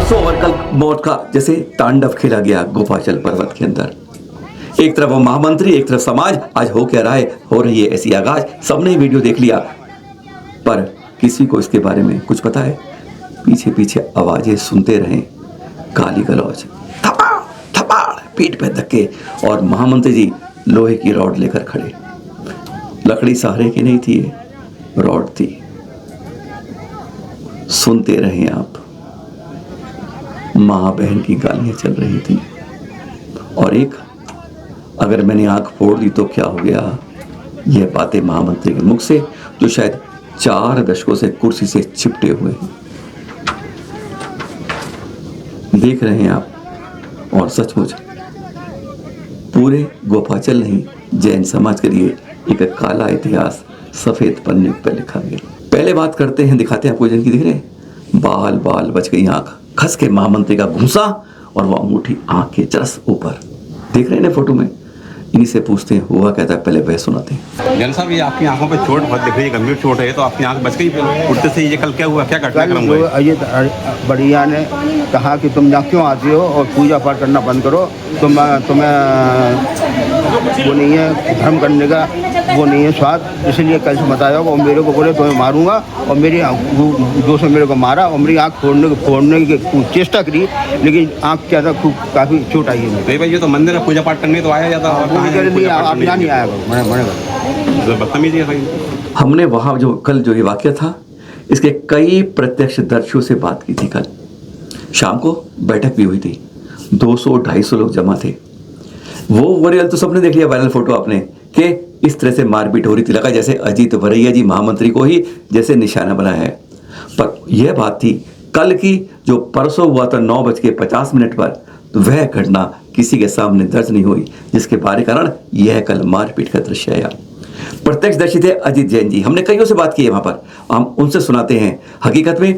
परसों और कल मौत का जैसे तांडव खेला गया गोपाचल पर्वत के अंदर। एक तरफ वो महामंत्री, एक तरफ समाज। आज हो क्या रहा है, हो रही है ऐसी आगाज। सबने वीडियो देख लिया, पर किसी को इसके बारे में कुछ पता है? पीछे पीछे आवाजें सुनते रहे, गाली गलौज, थप्पड़ थप्पड़, पीठ पे धक्के, और महामंत्री जी लोहे की रॉड लेकर खड़े। लकड़ी सहारे की नहीं थी, रॉड थी। सुनते रहे आप, माँ बहन की गालियां चल रही थी। और एक, अगर मैंने आंख फोड़ दी तो क्या हो गया, यह बातें महामंत्री के मुख से, जो शायद 4 दशकों से कुर्सी से चिपटे हुए हैं। देख रहे हैं आप, और सचमुच पूरे गोपाचल नहीं, जैन समाज के लिए एक काला इतिहास सफेद पन्ने पर लिखा गया। पहले बात करते हैं, दिखाते हैं आपको जन की। दिख रहे हैं, बाल बाल बच गई आंख, खस के महामंत्री का घूंसा और वो अंगूठी आंख के जरस ऊपर। देख रहे हैं ना फोटो में। इन्हीं से पूछते हैं हुआ कहता है, पहले वह सुनाते हैं। जन साहब, ये आपकी आंखों पे चोट बहुत दिख रही है, गंभीर चोट है, तो आपकी आंख बच गई उठते से। ये कल क्या हुआ, क्या घटनाक्रम हुआ? अजय बढ़िया ने कहा कि तुम यहाँ क्यों आती हो और पूजा पाठ करना बंद करो, तुम्हें वो नहीं है धर्म करने का, वो नहीं है स्वाद, इसलिए कल से मत आया। और मेरे को बोले तुम्हें मारूंगा, और मेरी दोस्त ने मेरे को मारा और मेरी आँख फोड़ने की चेष्टा करी, लेकिन आँख क्या था, काफ़ी चोट आई है। भाई ये तो मंदिर में पूजा पाठ करने तो आया जाता है, आप यहाँ नहीं आया बदतमीजी है। हमने वहाँ जो कल जो ये वाक़या था, इसके कई प्रत्यक्षदर्शियों से बात की थी। कल शाम को बैठक भी हुई थी, 200-250 लोग जमा थे। वो वायरल तो सबने देख लिया, वायरल फोटो आपने, कि इस तरह से मारपीट हो रही थी। लगा जैसे अजीत वरैया जी महामंत्री को ही जैसे निशाना बनाया है। पर यह बात थी कल की, जो परसों हुआ था 9:50 पर, तो वह घटना किसी के सामने दर्ज नहीं हुई, जिसके बारे कारण यह कल मारपीट का दृश्य आया। प्रत्यक्षदर्शी थे अजीत जैन जी। हमने कईयों से बात की है वहां पर, हम उनसे सुनाते हैं। हकीकत में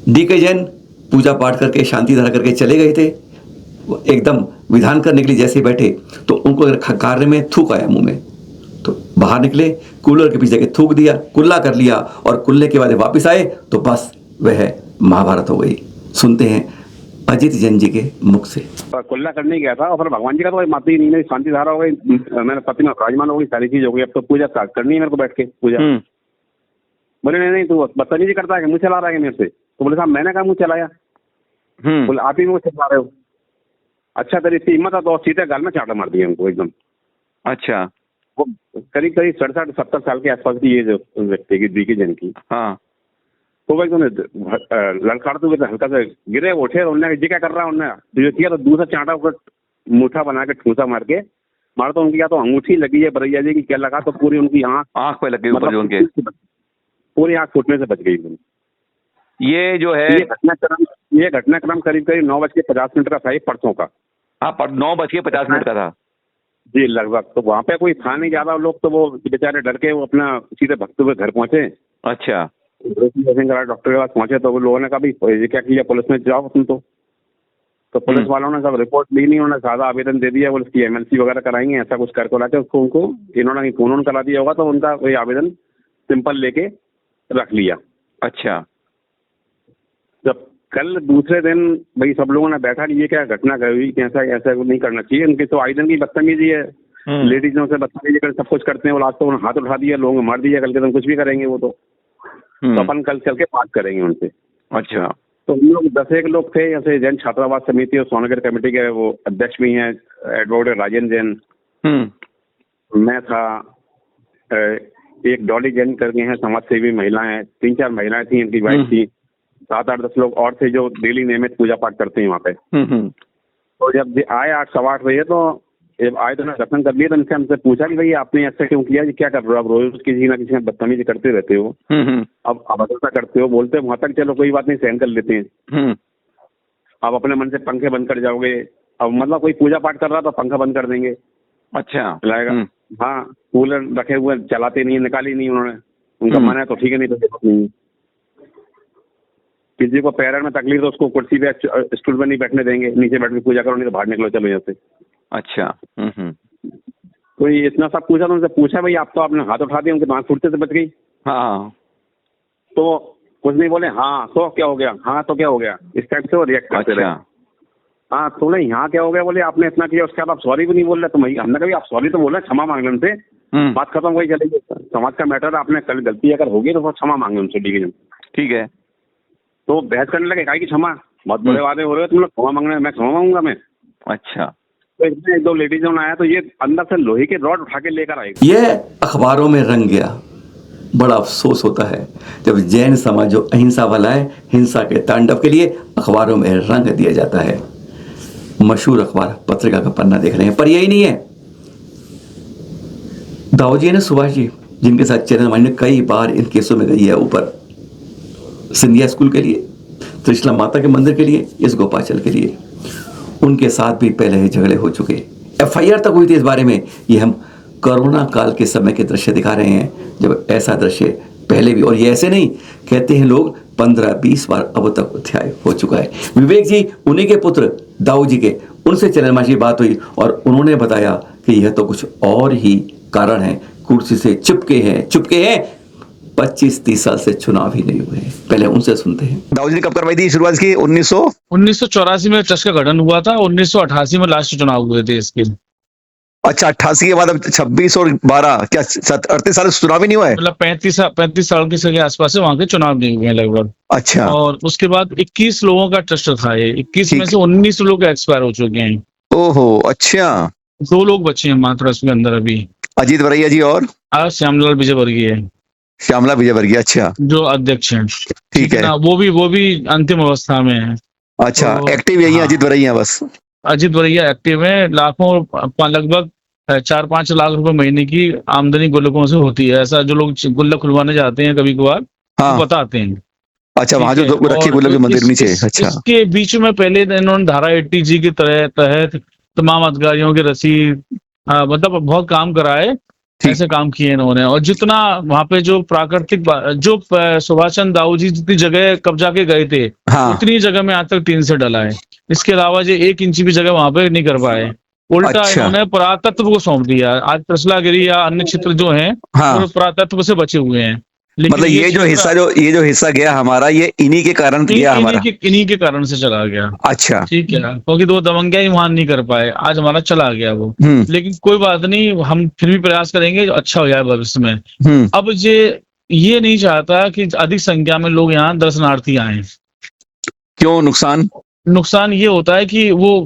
DK जैन पूजा पाठ करके शांति धारा करके चले गए थे। एकदम विधान करने के लिए जैसे बैठे तो उनको कार्य में थूक आया मुंह में, तो बाहर निकले, कूलर के पीछे थूक दिया, कुल्ला कर लिया, और कुल्ले के बाद वापस आए तो बस वह महाभारत हो गई। सुनते हैं अजीत जैन जी के मुख से। कुल्ला करने गया था, और फिर भगवान जी का तो माती नहीं है, शांति धारा हो गई, मेरे पति में विराजमान हो गई, सारी चीज हो गई। अब तो पूजा स्टार्ट करनी है मेरे को बैठ के पूजा। बोले नहीं तू बदतमीजी करता है, मुँह चला रहा है मेरे से। तो बोले साहब मैंने कहा मुँह चलाया? बोले आप ही मुझे चला रहे हो। अच्छा तेरी इतनी हिम्मत है तो सीधे गाल में चाटा मार दिया उनको एकदम। अच्छा, वो करीब 67-70 साल के आसपास की ये जो व्यक्ति की DK जैन की। हाँ, तो वो एकदम लड़खड़ाते हुए हल्का से गिरे, उठे, उन्होंने जी क्या कर रहा है, उन्होंने किया तो दूसरा चांटा ऊपर मुठा बना के ठूसा मार के मारा। तो उनकी या तो अंगूठी लगी है वरैया जी की, क्या लगा, तो पूरी उनकी आँख पे लगी ऊपर जो उनके, पूरी आँख फूटने से बच गई एकदम। ये जो है ये घटनाक्रम करीब 9:50 का था, ये परसों का। हाँ, 9:50 का था जी लगभग। तो वहाँ पे कोई था नहीं ज्यादा लोग, तो वो बेचारे डर के वो अपना सीधे भगते हुए घर पहुंचे। अच्छा, डॉक्टर के पास पहुंचे तो वो लोगों ने कहा भाई ये क्या किया, पुलिस में जाओ तुम। तो पुलिस वालों ने सब रिपोर्ट ली नहीं, उन्होंने सादा आवेदन दे दिया, बोले इसकी MLC वगैरह कराएंगे, ऐसा कुछ करके लाके उसको उनको इन्होंने फोन करा दिया होगा, तो उनका वही आवेदन सिंपल लेके रख लिया। अच्छा, जब कल दूसरे दिन भाई सब लोगों ने बैठा, ये क्या घटना हुई, कैसा ऐसा नहीं करना चाहिए, उनकी तो आवेदन की बदतमीजी है। लेडीजों से बदतमीजी कर सब कुछ करते हैं, वो आज तो उन्होंने हाथ उठा दिया, लोगों ने मार दिया, कल के दिन कुछ भी करेंगे वो तो अपन कल चल के बात करेंगे उनसे। अच्छा, तो हम लोग 10-1 लोग थे, जैसे जैन छात्रावास समिति और सोनगर कमेटी के वो अध्यक्ष भी हैं, एडवोकेट राजेंद्र जैन, मैं था, एक डॉली जैन करके हैं समाज सेवी महिलाएं, 3-4 महिलाएं थी, इनकी वाइफ थी, 7-8-10 लोग और थे जो डेली नियमित पूजा पाठ करते हैं वहाँ पे। तो जब आए 8-8:15 बजे, तो जब आए तो दर्शन कर लिए, तो इनसे हमसे पूछा कि भाई आपने ऐसा क्यों किया, क्या कर रहे हो आप, रोज किसी ना किसी में बदतमीजी करते रहते हो, अब अभद्रता करते हो, बोलते वहां तक चलो कोई बात नहीं, सहन कर लेते हैं, अब अपने मन से पंखे बंद कर जाओगे, अब मतलब कोई पूजा पाठ कर रहा तो पंखा बंद कर देंगे। अच्छा, चलाएगा। हाँ, कूलर रखे हुए चलाते नहीं, निकाली नहीं उन्होंने, उनका मन है तो ठीक है, नहीं तो नहीं। किसी को पैर में तकलीफ तो उसको कुर्सी पे स्टूल पे नहीं बैठने देंगे, नीचे बैठ के पूजा करो, नहीं तो बाहर निकलो, चलो यहाँ से। अच्छा, तो ये इतना सब पूछा, तो उनसे पूछा भाई आप तो आपने हाथ उठा दिया, उनके दांत फूटते से बच गई। हाँ, तो कुछ नहीं बोले, हाँ तो क्या हो गया, हाँ तो क्या हो गया, इस टाइप से वो रिएक्ट करते रहे। अच्छा। हाँ तूने यहाँ क्या हो गया, बोले आपने इतना किया, उसके बाद आप सॉरी भी नहीं बोल रहे। तो हमने कभी आप सॉरी तो बोल रहे, क्षमा मांग लें उनसे, बात खत्म, वही चलेगी। समाज का मैटर, आपने कल गलती अगर होगी तो क्षमा मांगे उनसे, ठीक है। तो बहस करने लगे, काहे की क्षमा, बहुत बड़े वादे हो रहे हो तुम लोग, क्षमा मांगने, मैं क्षमा मांगूंगा मैं। अच्छा। तो इसमें एक दो लेडीज आया तो ये अंदर से लोहे के रॉड उठा के लेकर आए। यह अखबारों में रंग गया। बड़ा अफसोस होता है जब जैन समाज जो अहिंसा वाला है, हिंसा के तांडव के लिए अखबारों में रंग दिया जाता है। मशहूर अखबार पत्रिका का पन्ना देख रहे हैं, पर यही नहीं है। दाऊजी ने सुभाष जी, जिनके साथ चरण माई ने कई बार इन केसों में गई है ऊपर, सिंधिया स्कूल के लिए, त्रिशला माता के मंदिर के लिए, इस गोपाचल के लिए, उनके साथ भी पहले ही झगड़े हो चुके। एफआईआर तक हुई थी इस बारे में। ये हम कोरोना काल के समय के दृश्य दिखा रहे हैं, जब ऐसा दृश्य पहले भी, और ये ऐसे नहीं कहते हैं लोग, 15-20 बार अब तक अध्याय हो चुका है। विवेक जी, उन्हीं के पुत्र दाऊ जी के, उनसे चरण मांझी बात हुई और उन्होंने बताया कि यह तो कुछ और ही कारण है, कुर्सी से चुपके हैं 25-30 साल से चुनाव ही नहीं हुए हैं। पहले उनसे सुनते हैं। दाऊ जी ने कब करवाई थी शुरुआत की? 1984 में ट्रस्ट का गठन हुआ था, 1988 में लास्ट चुनाव हुए थे इसके। अच्छा, 88 के बाद अब 26 और 12, क्या 38 साल से चुनाव ही नहीं हुआ है? मतलब 35 साल के आसपास से वहां के चुनाव नहीं हुए हैं लगभग। अच्छा। और उसके बाद 21 लोगों का ट्रस्ट था ये, 21 में ठीक। से 19 लोग एक्सपायर हो चुके हैं। ओहो, अच्छा। 2 लोग बचे हैं मात्र ट्रस्ट के अंदर अभी। अजीत वरैया जी और श्यामलाल विजयवर्गीय है श्यामला विजयवर्गीय। अच्छा, जो अध्यक्ष हैं। ठीक है। ना, वो भी अंतिम अवस्था में है। अच्छा, तो एक्टिव यही है हाँ। अजीत वरैया बस? अजीत वरैया एक्टिव है। लगभग 4-5 लाख रुपए महीने की आमदनी गुल्लकों से होती है। ऐसा जो लोग गुल्लक खुलवाने जाते हैं कभी कभार, हाँ। वो बताते हैं। अच्छा, वहां जो ठीक है। रखी और गुल्लक के मंदिर नीचे। अच्छा। इसके बीच में पहले इन्होंने धारा 80G के तहत तमाम अधिकारियों की रसीद, मतलब बहुत काम कराए। ठीक। ऐसे काम किए इन्होंने। और जितना वहां पे जो प्राकृतिक जो सुभाष चंद्र दाऊ जी जितनी जगह कब्जा के गए थे, हाँ। उतनी जगह में आज तक टीन से डला है। इसके अलावा जो 1 इंच भी जगह वहां पे नहीं कर पाए। उल्टा अच्छा। इन्होंने पुरातत्व को सौंप दिया। आज त्रिशलागिरी या अन्य क्षेत्र जो हैं, हाँ। वो पुरातत्व से बचे हुए हैं। लेकिन मतलब ये जो हिस्सा गया हमारा, ये इन्हीं के कारण गया हमारा। इन्हीं के कारण से चला गया। अच्छा। ठीक है, क्योंकि तो दबंगिया ही वहां नहीं कर पाए, आज हमारा चला गया वो। लेकिन कोई बात नहीं, हम फिर भी प्रयास करेंगे अच्छा हो जाए भविष्य में। अब ये नहीं चाहता कि अधिक संख्या में लोग यहाँ दर्शनार्थी आए। क्यों? नुकसान ये होता है कि वो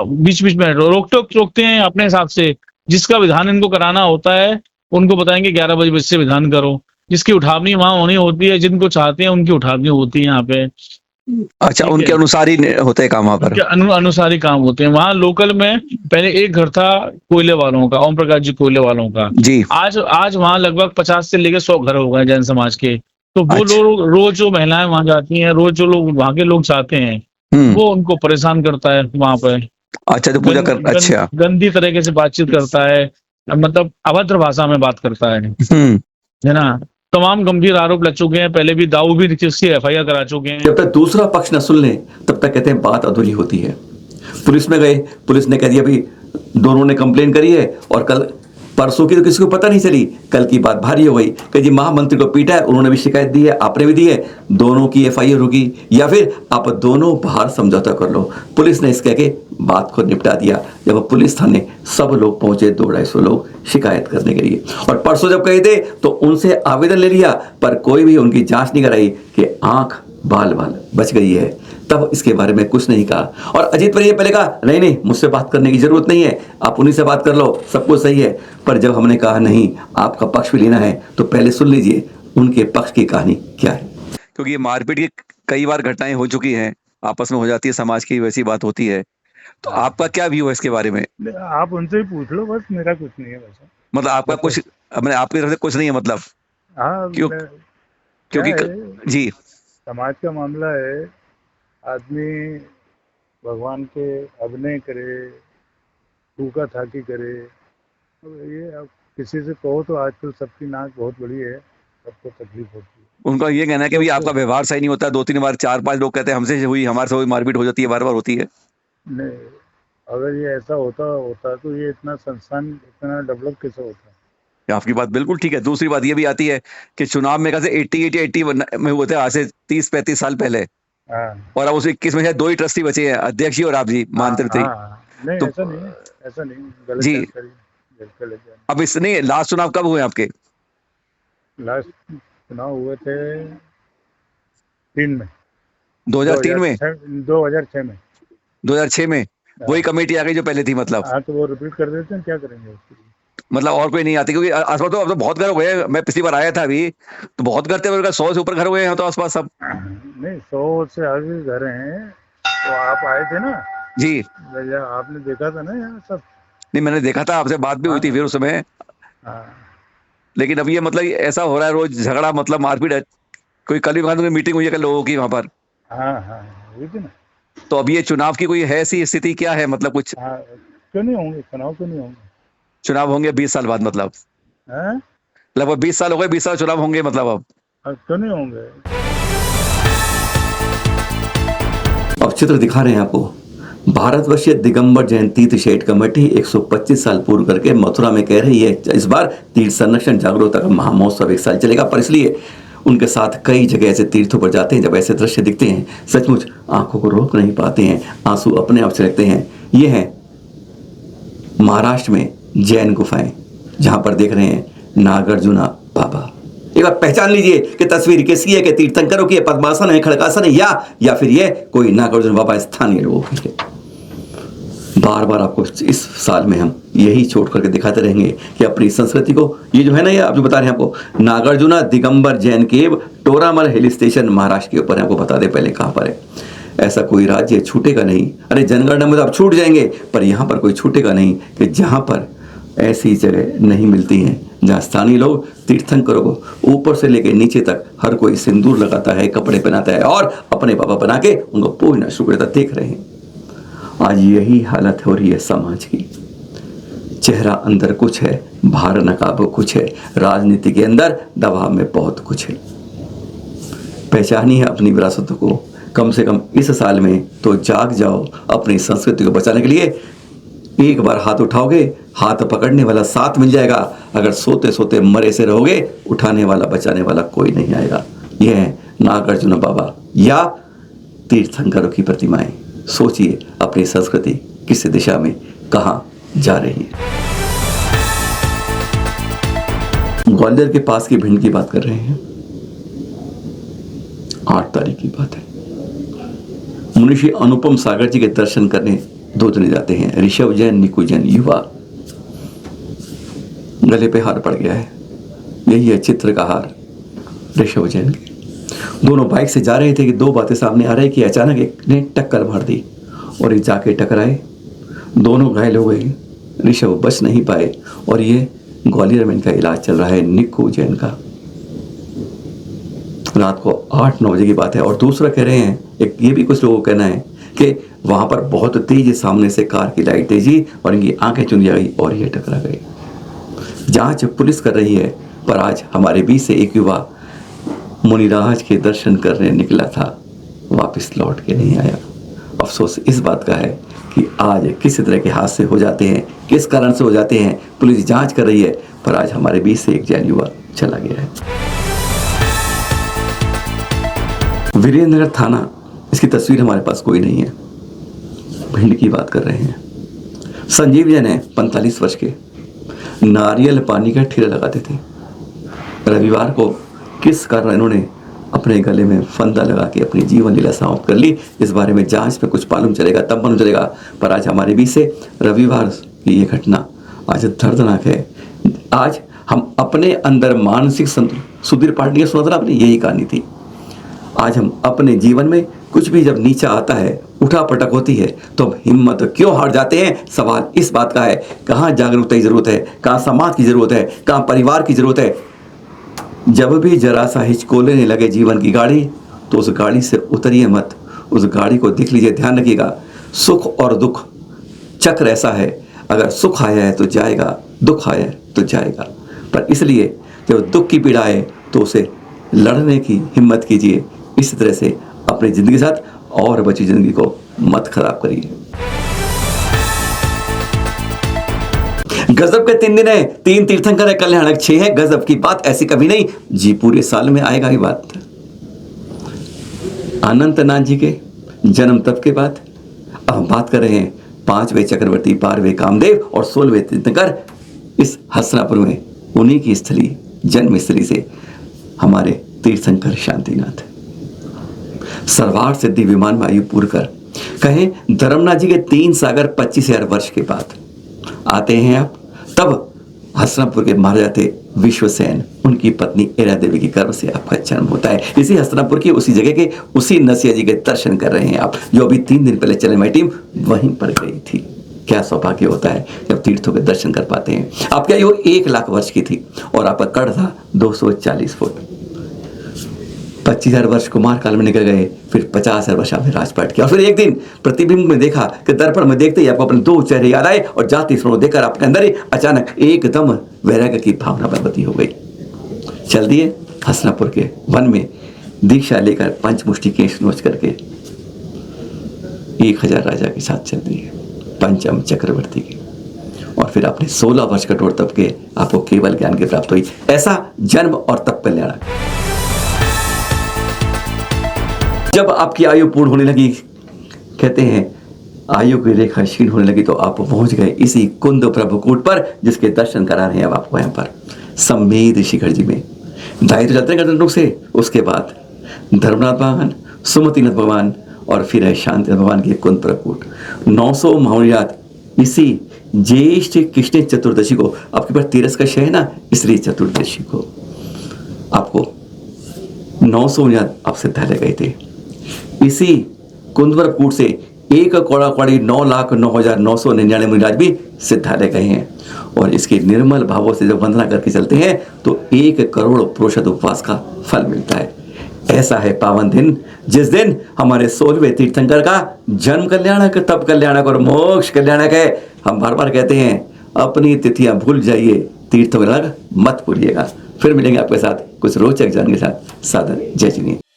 बीच बीच में रोकते हैं अपने हिसाब से। जिसका विधान इनको कराना होता है, उनको बताएंगे 11 बजे से विधान करो। जिसकी उठावनी वहां होनी होती है, जिनको चाहते हैं उनकी उठावनी होती है यहाँ पे। अच्छा, उनके अनुसार ही होते हैं काम वहां पर? अनुसार ही काम होते हैं वहां। लोकल में पहले एक घर था कोयले वालों का, ओम प्रकाश जी कोयले वालों का जी। आज वहां लगभग 50 से लेकर 100 घर हो गए जैन समाज के। तो वो अच्छा। लोग रोज जो महिलाएं वहां जाती हैं, रोज जो लोग वहां के लोग चाहते हैं, वो उनको परेशान करता है वहां पे। अच्छा, तो पूजा कर। अच्छा। गंदी तरीके से बातचीत करता है, मतलब अभद्र भाषा में बात करता है ना। तमाम गंभीर आरोप लग चुके हैं। पहले भी दाऊ भी उसकी एफआईआर करा चुके हैं। जब तक दूसरा पक्ष न सुन ले तब तक कहते हैं बात अधूरी होती है। पुलिस में गए, पुलिस ने कह दिया भाई दोनों ने कंप्लेन करी है, और कल परसों की तो किसी को पता नहीं चली, कल की बात भारी हो गई कि जी महामंत्री को पीटा है, उन्होंने भी शिकायत दी है, आपने भी दी है, दोनों की एफआईआर होगी, या फिर आप दोनों बाहर समझौता कर लो। पुलिस ने इस कह के बात को निपटा दिया। जब पुलिस थाने सब लोग पहुंचे, 200-250 लोग शिकायत करने के लिए, और परसों जब कहे थे तो उनसे आवेदन ले लिया, पर कोई भी उनकी जांच नहीं कराई कि आंख बाल बच गई है, तब इसके बारे में कुछ नहीं कहा। और अजीत वरैया पहले कहा नहीं मुझसे बात करने की जरूरत नहीं है, आप उन्हीं से बात कर लो, सब कुछ सही है। पर जब हमने कहा नहीं, आपका पक्ष भी लेना है, तो पहले सुन लीजिए उनके पक्ष की कहानी क्या है। क्योंकि मारपीट की कई बार घटनाएं हो चुकी हैं, आपस में हो जाती है, समाज की वैसी बात होती है, तो आपका क्या व्यू है इसके बारे में? आप उनसे ही पूछ लो, बस मेरा कुछ नहीं है वैसे। मतलब आपका कुछ, अपने आपकी तरफ से कुछ नहीं है मतलब? हाँ, क्योंकि जी, समाज का मामला है। आदमी भगवान के अभिनय करे, फूका थाकी करे, तो ये अब किसी से कहो तो आजकल सबकी नाक बहुत बड़ी है, सबको तकलीफ होती है। उनका ये कहना है कि भाई आपका व्यवहार सही नहीं होता, 2-3 बार 4-5 लोग कहते हैं हमसे हुई, हमारे से हुई, मारपीट हो जाती है, बार बार होती है। नहीं, अगर ये ऐसा होता तो ये इतना संस्थान इतना डेवलप कैसे होता? आपकी बात बिल्कुल ठीक है। दूसरी बात ये भी आती है कि चुनाव में कैसे 81 में हुए थे, आज से 30-35 साल पहले, हाँ और अब उस 21 में शायद 2 ही ट्रस्टी बचे हैं, अध्यक्ष जी और आप जी, मानते थे। हाँ, नहीं तो ऐसा नहीं है, ऐसा नहीं, गलत जी, जानकारी, गलत जानकारी। अब इस नहीं, लास्ट चुनाव कब हुए आपके? लास्ट चुनाव हुए थे 3 में, 2003 में, 2006 में। 2006 में वही हाँ कमेटी आ गई जो पहले थी, मतलब हाँ, तो वो रिपीट कर देते हैं, क्या करेंगे उसके लिए। मतलब और कोई नहीं आती, क्योंकि आसपास तो अब तो बहुत घर हो गए। मैं पिछली बार आया था अभी, तो बहुत घर थे, 100 से ऊपर घर हो गए हैं तो आसपास सब। नहीं 100 से आगे घर हैं, तो आप आए थे ना, जी, भैया आपने देखा था ना यहाँ सब। नहीं मैंने देखा था, आपसे बात भी हुई थी फिर उस समय। हाँ लेकिन अब ये मतलब ऐसा हो रहा है रोज झगड़ा, मतलब मारपीट है। कोई कल भी वहां मीटिंग हुई है कल लोगों की वहां पर, हाँ हाँ, हुई थी ना। तो अब ये चुनाव की कोई है सी स्थिति क्या है, मतलब कुछ हाँ, क्यों नहीं होंगे चुनाव, क्यों नहीं होंगे। चुनाव होंगे 20 साल बाद, मतलब हैं? लगभग 20 साल हो गए, 20 साल चुनाव होंगे मतलब अब। क्यों नहीं होंगे। अब चित्र दिखा रहे हैं आपको। भारतवर्षीय दिगंबर जैन तीर्थ शेठ कमेटी 125 साल पूर्व करके मथुरा में कह रही है इस बार तीर्थ संरक्षण जागरूकता का महामहोत्सव 1 साल चलेगा, पर इसलिए उनके साथ कई जगह ऐसे तीर्थों पर जाते हैं, जब ऐसे दृश्य दिखते हैं सचमुच आंखों को रोक नहीं पाते हैं, आंसू अपने आप छलकते हैं। ये है महाराष्ट्र में जैन गुफाएं, जहां पर देख रहे हैं नागार्जुना बाबा। एक बार पहचान लीजिए कि तस्वीर किसकी है, कि तीर्थंकरों की है, पद्मासन है, खड़गासन है, या फिर ये कोई नागार्जुन बाबा स्थानीय लोगों की है। बार बार आपको इस साल में हम यही छोड़ करके दिखाते रहेंगे कि अपनी संस्कृति को, ये जो है ना, ये आप जो बता रहे हैं आपको, नागार्जुना दिगंबर जैन केव टोरामल हिल स्टेशन महाराष्ट्र के ऊपर है। आपको बता दें पहले कहां पर है। ऐसा कोई राज्य छूटेगा नहीं, अरे जनगणना में तो आप छूट जाएंगे, पर यहां पर कोई छूटेगा नहीं कि जहां पर ऐसी जगह नहीं मिलती हैं, जहां स्थानीय लोग तीर्थंकरों को ऊपर से लेकर नीचे तक हर कोई सिंदूर लगाता है, कपड़े पहनाता है और अपने बाबा बना के उनको पूजना शुरू करता। देख रहे हैं आज यही हालत हो रही है समाज की। चेहरा अंदर कुछ है, बाहर नकाब कुछ है, राजनीति के अंदर दबाव में बहुत कुछ है। पहचानिए अपनी विरासतों को, कम से कम इस साल में तो जाग जाओ। अपनी संस्कृति को बचाने के लिए एक बार हाथ उठाओगे, हाथ पकड़ने वाला साथ मिल जाएगा। अगर सोते सोते मरे से रहोगे, उठाने वाला बचाने वाला कोई नहीं आएगा। यह है नागार्जुन बाबा या तीर्थंकरों की प्रतिमाएं। सोचिए अपनी संस्कृति किस दिशा में कहां जा रही है। ग्वालियर के पास की भिंड की बात कर रहे हैं। 8 तारीख की बात है। मुनिषी अनुपम सागर जी के दर्शन करने 2 जने जाते हैं, ऋषभ जैन, निकू जैन, युवा। गले पे हार पड़ गया है, यही है चित्र का हार ऋषभ जैन के। दोनों बाइक से जा रहे थे कि 2 बातें सामने आ रही कि अचानक एक ने टक्कर मार दी और ये जाके टकराए, दोनों घायल हो गए। ऋषभ बच नहीं पाए और ये ग्वालियर में इनका इलाज चल रहा है, निकू जैन का। रात को 8-9 बजे की बात है। और दूसरा कह रहे हैं, एक ये भी कुछ लोगों का कहना है कि वहां पर बहुत तेज सामने से कार की लाइट तेजी और इनकी आंखें चुंधिया गई और ये टकरा गए। जांच पुलिस कर रही है, पर आज हमारे बीच से एक युवा मुनिराज के दर्शन करने निकला था, वापस लौट के नहीं आया। अफसोस इस बात का है कि आज किस तरह के हादसे हो जाते हैं, किस कारण से हो जाते हैं, पुलिस जांच कर रही है, पर आज हमारे बीच से एक जैन युवा चला गया है। वीरेंद्र नगर थाना, इसकी तस्वीर हमारे पास कोई नहीं है। भिंड की बात कर रहे हैं। संजीव जैन है, 45 वर्ष के, नारियल पानी का ठेला लगाते थे। रविवार को किस कारण इन्होंने अपने गले में फंदा लगा के अपनी जीवन लीला समाप्त कर ली, इस बारे में जांच में कुछ मालूम चलेगा, तब मालूम चलेगा। पर आज हमारे बीच से रविवार की ये घटना आज दर्दनाक है। आज हम अपने अंदर मानसिक सुधीर पाटिल सुना था आपने, यही कहानी थी। आज हम अपने जीवन में कुछ भी जब नीचा आता है, उठा पटक होती है, तो हम हिम्मत क्यों हार जाते हैं। सवाल इस बात का है, कहाँ जागरूकता की जरूरत है, कहाँ समाज की जरूरत है, कहाँ परिवार की जरूरत है। जब भी जरा सा हिचकोलेने लगे जीवन की गाड़ी, तो उस गाड़ी से उतरिए मत, उस गाड़ी को देख लीजिए, ध्यान रखिएगा। सुख और दुख चक्र ऐसा है, अगर सुख आया है तो जाएगा, दुख आया है तो जाएगा। पर इसलिए जब दुख की पीड़ा है तो उसे लड़ने की हिम्मत कीजिए। इस तरह से अपनी जिंदगी के साथ और बची जिंदगी को मत खराब करिए। गजब के 3 दिन है, 3 तीर्थंकर है, कल्याणक 6 है। गजब की बात, ऐसी कभी नहीं जी, पूरे साल में आएगा ये बात। अनंतनाथ जी के जन्म तब के बाद अब हम बात कर रहे हैं 5वें चक्रवर्ती, 12वें कामदेव और 16वें तीर्थंकर इस हसनापुर में, उन्हीं की स्थली, जन्म स्थली से हमारे तीर्थंकर शांतिनाथ सर्वार्थ सिद्धि विमान में आयु पूर्ण कर कहें धर्मनाथ जी के 3 सागर 25,000 वर्ष के बाद आते हैं आप। तब हसनापुर के महाराजा थे विश्वसेन, उनकी पत्नी एरा देवी की गर्भ से आपका जन्म होता है। इसी हसनापुर की उसी जगह के उसी नसिया जी के दर्शन कर रहे हैं आप, जो अभी 3 दिन पहले चले हमारी टीम वहीं पर गई थी। क्या सौभाग्य होता है जब तीर्थों के दर्शन कर पाते हैं। आपकी आयु 1 लाख वर्ष की थी और आपका कड़ था 240 फुट। 25,000 वर्ष कुमार काल में निकल गए, फिर 50,000 वर्ष आपने राजपाट किया और फिर एक दिन प्रतिबिंब में देखा कि दर्पण में देखते ही आपको अपने 2 चेहरे याद आए और जाति स्मरण देखकर आपके अंदर ही अचानक एकदम वैराग्य की भावना बलवती हो गई। चल दिए हसनापुर के वन में दीक्षा लेकर पंचमुष्टि केश नोच करके 1000 राजा के साथ चल दिए, पंचम चक्रवर्ती की। और फिर आपने 16 वर्ष कठोर तप के आपको केवल ज्ञान की प्राप्त हुई। ऐसा जन्म और तप कल्याण। जब आपकी आयु पूर्ण होने लगी, कहते हैं आयु की रेखा क्षीण होने लगी, तो आप पहुंच गए इसी कुंद प्रभुकूट पर, जिसके दर्शन करा रहे हैं अब आपको यहाँ पर सम्मेद शिखर जी में। दायित्व चलते हैं से। उसके बाद धर्मनाथ भगवान, सुमतिनाथ भगवान और फिर है शांतिनाथ भगवान की कुंद प्रभुकूट। 900 महायात इसी ज्येष्ठ कृष्ण चतुर्दशी को, आपके पास 13 का शय है ना, इसलिए चतुर्दशी को आपको 900 आप सिद्धालय गए थे। इसी कुंदवरकूट से 1 कौड़ा कौड़ी 9,09,999 मुनिराज भी सिद्धालय गए हैं। और इसके निर्मल भावों से जब वंदना करके चलते हैं तो 1 करोड़ पुरुषद उपवास का फल मिलता है। ऐसा है पावन दिन जिस दिन हमारे 16वें तीर्थंकर का जन्म कल्याणक, तप कल्याणक और मोक्ष कल्याणक है। हम बार बार कहते हैं अपनी तिथियां भूल जाइए, तीर्थों का मत भूलिएगा। फिर मिलेंगे आपके साथ कुछ रोचक जानने के साथ। सादर जय जिनेन्द्र।